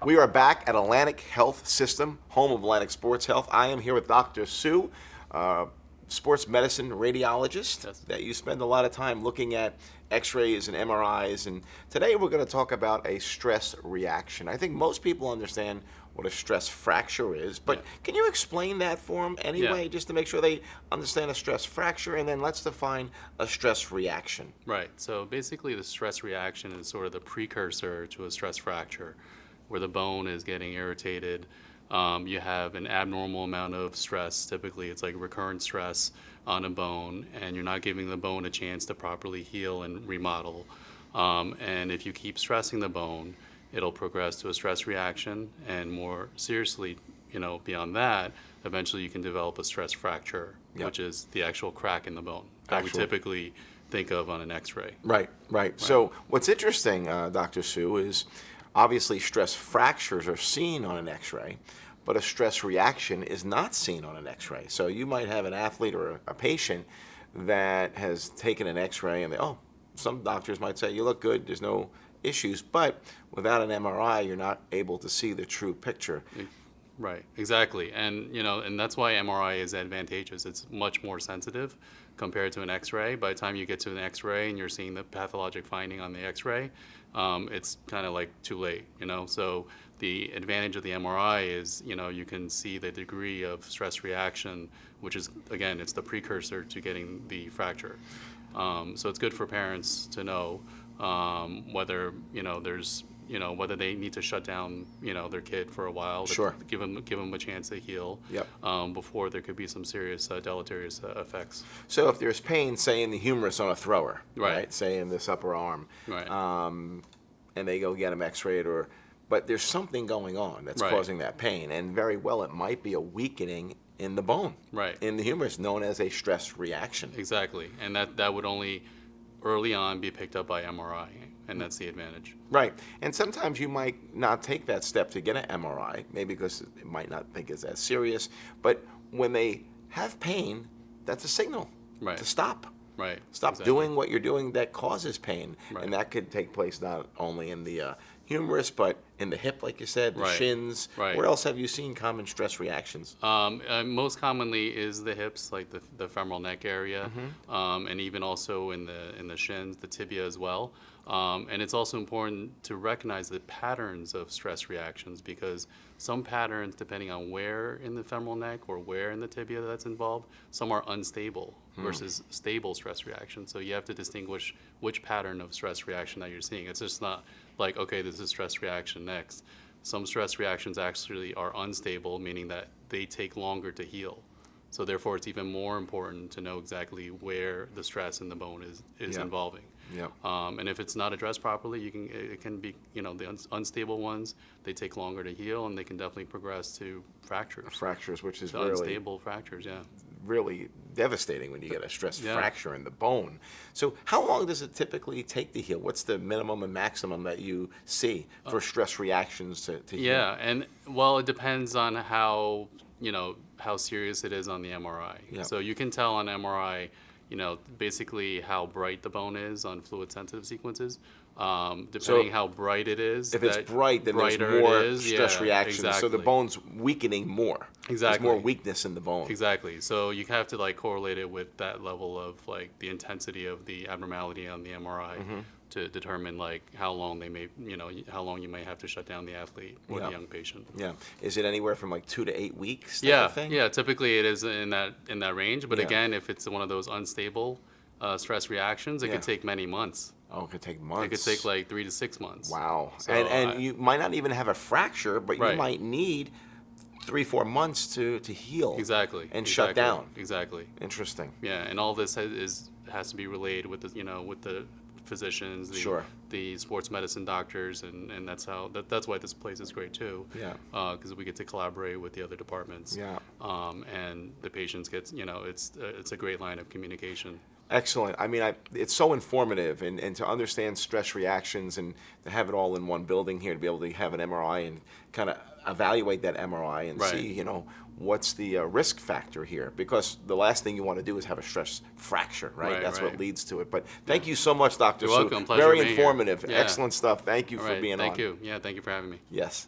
We are back at Atlantic Health System, home of Atlantic Sports Health. I am here with Dr. Hsiu, sports medicine radiologist. Yes. That you spend a lot of time looking at x-rays and MRIs. And today we're going to talk about a stress reaction. I think most people understand what a stress fracture is, but can you explain that for them anyway, just to make sure they understand a stress fracture, and then let's define a stress reaction. Right. So basically the stress reaction is sort of the precursor to a stress fracture, where the bone is getting irritated. You have an abnormal amount of stress. Typically it's like recurrent stress on a bone, and you're not giving the bone a chance to properly heal and remodel. And if you keep stressing the bone, it'll progress to a stress reaction, and more seriously, beyond that, eventually you can develop a stress fracture, which is the actual crack in the bone that we typically think of on an x-ray. Right. So what's interesting, Dr. Hsiu, is obviously stress fractures are seen on an x-ray, but a stress reaction is not seen on an x-ray. So you might have an athlete or a patient that has taken an x-ray and some doctors might say, you look good, there's no issues, but without an MRI, you're not able to see the true picture. Right, exactly. And and that's why MRI is advantageous. It's much more sensitive compared to an x-ray. By the time you get to an x-ray and you're seeing the pathologic finding on the x-ray, it's kind of like too late, So the advantage of the MRI is, you can see the degree of stress reaction, which is, again, it's the precursor to getting the fracture. So it's good for parents to know whether whether they need to shut down their kid for a while, to give them a chance to heal, before there could be some serious deleterious effects. So if there's pain, say in the humerus on a thrower, right, say in this upper arm, and they go get them x-rayed, but there's something going on that's causing that pain, and very well it might be a weakening in the bone, in the humerus, known as a stress reaction. Exactly, and that would only early on be picked up by MRI, and that's the advantage. Right, and sometimes you might not take that step to get an MRI, maybe because it might not think it's as serious, but when they have pain, that's a signal to stop. Stop doing what you're doing that causes pain, and that could take place not only in the humerus, but in the hip, like you said, the shins. Where else have you seen common stress reactions? Most commonly is the hips, like the femoral neck area, and even also in the shins, the tibia as well. And it's also important to recognize the patterns of stress reactions, because some patterns, depending on where in the femoral neck or where in the tibia that's involved, some are unstable versus stable stress reactions. So you have to distinguish which pattern of stress reaction that you're seeing. It's just not like, okay, this is stress reaction next. Some stress reactions actually are unstable, meaning that they take longer to heal. So therefore, it's even more important to know exactly where the stress in the bone is involving. And if it's not addressed properly, it can be, the unstable ones, they take longer to heal, and they can definitely progress to fractures. Fractures, which is to really unstable fractures, really devastating when you get a stress fracture in the bone. So how long does it typically take to heal? What's the minimum and maximum that you see for stress reactions to heal? Yeah, and well, it depends on how serious it is on the MRI. So you can tell on MRI, basically how bright the bone is on fluid sensitive sequences. Depending how bright it is. If it's bright, then there's more stress reaction. So the bone's weakening more. There's more weakness in the bone. Exactly. So you have to correlate it with that level of the intensity of the abnormality on the MRI to determine how long how long you may have to shut down the athlete or the young patient. Is it anywhere from 2 to 8 weeks? Typically it is in that range. But again, if it's one of those unstable stress reactions, it could take many months. Oh, it could take months. It could take 3 to 6 months. Wow. So and you might not even have a fracture, but you might need 3-4 months to heal. Exactly. And shut down. Exactly. Interesting. Yeah, and all this has to be relayed with the physicians, the sports medicine doctors, and that's why this place is great too. Because we get to collaborate with the other departments. And the patients get it's a great line of communication. Excellent. I mean, it's so informative, and to understand stress reactions and to have it all in one building here, to be able to have an MRI and kind of evaluate that MRI and see, what's the risk factor here, because the last thing you want to do is have a stress fracture, right? That's what leads to it. But thank you so much, Dr. You're Hsiu. welcome. Pleasure Very being informative. here. Excellent stuff. Thank you for being on. Thank you. Yeah, thank you for having me. Yes.